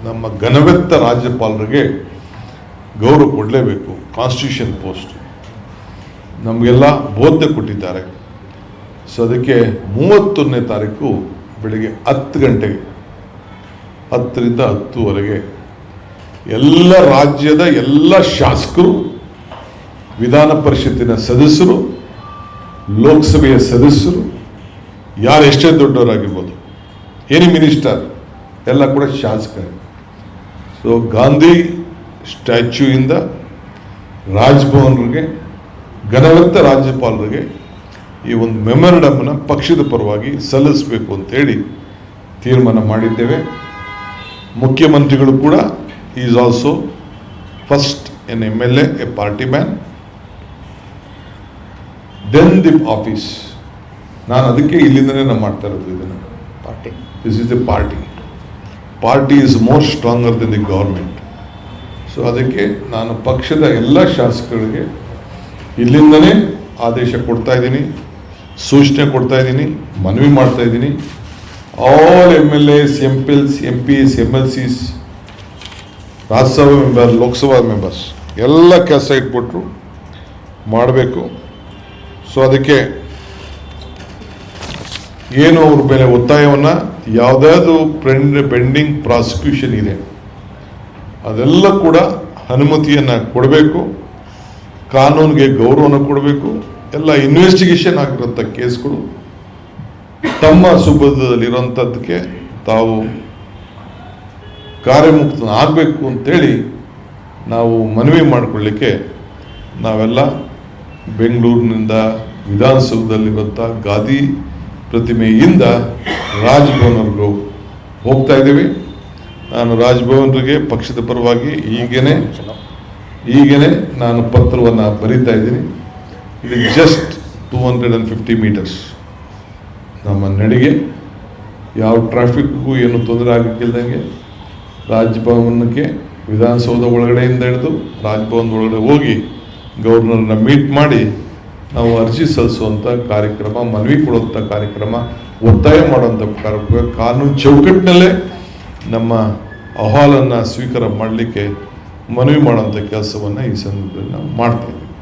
ನಮ್ಮ ಘನವೆತ್ತ ರಾಜ್ಯಪಾಲರಿಗೆ ಗೌರವ ಕೊಡಲೇಬೇಕು. ಕಾನ್ಸ್ಟಿಟ್ಯೂಷನ್ ಪೋಸ್ಟ್ ನಮಗೆಲ್ಲ ಬೋಧನೆ ಕೊಟ್ಟಿದ್ದಾರೆ. ಸೊ ಅದಕ್ಕೆ 31ನೇ ತಾರೀಕು ಬೆಳಿಗ್ಗೆ 10 ಗಂಟೆಗೆ 10ರಿಂದ 10:30 ಎಲ್ಲ ರಾಜ್ಯದ ಎಲ್ಲ ಶಾಸಕರು, ವಿಧಾನ ಪರಿಷತ್ತಿನ ಸದಸ್ಯರು, ಲೋಕಸಭೆಯ ಸದಸ್ಯರು, ಯಾರು ಎಷ್ಟೇ ದೊಡ್ಡವರಾಗಿರ್ಬೋದು, ಎನಿ ಮಿನಿಸ್ಟರ್ ಎಲ್ಲ ಕೂಡ ಶಾಸಕರು. ಸೊ ಗಾಂಧಿ ಸ್ಟ್ಯಾಚ್ಯೂಯಿಂದ ರಾಜ್ಭವನ್ಗೆ ಘನವೆತ್ತ ರಾಜ್ಯಪಾಲರಿಗೆ ಈ ಒಂದು ಮೆಮೊರಂಡಮ್ನ ಪಕ್ಷದ ಪರವಾಗಿ ಸಲ್ಲಿಸಬೇಕು ಅಂತೇಳಿ ತೀರ್ಮಾನ ಮಾಡಿದ್ದೇವೆ. ಮುಖ್ಯಮಂತ್ರಿಗಳು ಕೂಡ is also first an MLA, a party man, then the office. ನಾನು ಅದಕ್ಕೆ ಇಲ್ಲಿಂದನೇ ನಾನು ಮಾಡ್ತಾ ಇರೋದು ಇದನ್ನು. Party, this is the party is more stronger than the government. So ಅದಕ್ಕೆ ನಾನು ಪಕ್ಷದ ಎಲ್ಲ ಶಾಸಕರಿಗೆ ಇಲ್ಲಿಂದನೇ ಆದೇಶ ಕೊಡ್ತಾ ಇದ್ದೀನಿ, ಸೂಚನೆ ಕೊಡ್ತಾ ಇದ್ದೀನಿ, ಮನವಿ ಮಾಡ್ತಾ ಇದ್ದೀನಿ. All MLAs, MPs, MLCs, Rajya Sabha member, Lok Sabha members ಎಲ್ಲ ಕೆಲಸ ಇಟ್ಬಿಟ್ರು ಮಾಡಬೇಕು. ಸೊ ಅದಕ್ಕೆ ಏನು ಅವ್ರ ಮೇಲೆ ಒತ್ತಾಯವನ್ನು, ಯಾವುದಾದ್ರು ಪೆಂಡಿಂಗ್ ಪ್ರಾಸಿಕ್ಯೂಷನ್ ಇದೆ ಅದೆಲ್ಲ ಕೂಡ ಅನುಮತಿಯನ್ನು ಕೊಡಬೇಕು, ಕಾನೂನಿಗೆ ಗೌರವವನ್ನು ಕೊಡಬೇಕು. ಎಲ್ಲ ಇನ್ವೆಸ್ಟಿಗೇಷನ್ ಆಗಿರೋಂಥ ಕೇಸ್ಗಳು ತಮ್ಮ ಸುಬುದ್ಧದಲ್ಲಿರೋಂಥದ್ದಕ್ಕೆ ತಾವು ಕಾರ್ಯಮುಕ್ತನಾಗಬೇಕು ಅಂತೇಳಿ ನಾವು ಮನವಿ ಮಾಡಿಕೊಳ್ಳಿಕ್ಕೆ ನಾವೆಲ್ಲ ಬೆಂಗಳೂರಿನಿಂದ ವಿಧಾನಸೌಧದಲ್ಲಿರುವಂಥ ಗಾಂಧಿ ಪ್ರತಿಮೆಯಿಂದ ರಾಜ್ಭವನ್ವರೆಗೂ ಹೋಗ್ತಾ ಇದ್ದೀವಿ. ನಾನು ರಾಜ್ಭವನ್ರಿಗೆ ಪಕ್ಷದ ಪರವಾಗಿ ಈಗೇನೆ ನಾನು ಪತ್ರವನ್ನು ಬರೀತಾ ಇದ್ದೀನಿ. ಇದು ಜಸ್ಟ್ 250 ಮೀಟರ್ಸ್ ನಮ್ಮ ನಡಿಗೆ, ಯಾವ ಟ್ರಾಫಿಕ್ಗೂ ಏನು ತೊಂದರೆ ಆಗಕ್ಕಿಲ್ದಂಗೆ ರಾಜ್ಭವನಕ್ಕೆ ವಿಧಾನಸೌಧ ಒಳಗಡೆಯಿಂದ ಹಿಡಿದು ರಾಜ್ಭವನದ ಒಳಗಡೆ ಹೋಗಿ ಗವರ್ನರ್ನ ಮೀಟ್ ಮಾಡಿ ನಾವು ಅರ್ಜಿ ಸಲ್ಲಿಸುವಂಥ ಕಾರ್ಯಕ್ರಮ, ಮನವಿ ಕೊಡುವಂಥ ಕಾರ್ಯಕ್ರಮ, ಒತ್ತಾಯ ಮಾಡುವಂಥ ಕಾರ್ಯಕ್ರಮ, ಕಾನೂನು ಚೌಕಟ್ಟಿನಲ್ಲೇ ನಮ್ಮ ಅಹವಾಲನ್ನು ಸ್ವೀಕಾರ ಮಾಡಲಿಕ್ಕೆ ಮನವಿ ಮಾಡುವಂಥ ಕೆಲಸವನ್ನು ಈ ಸಂದರ್ಭದಲ್ಲಿ ನಾವು ಮಾಡ್ತಾ ಇದ್ದೀವಿ.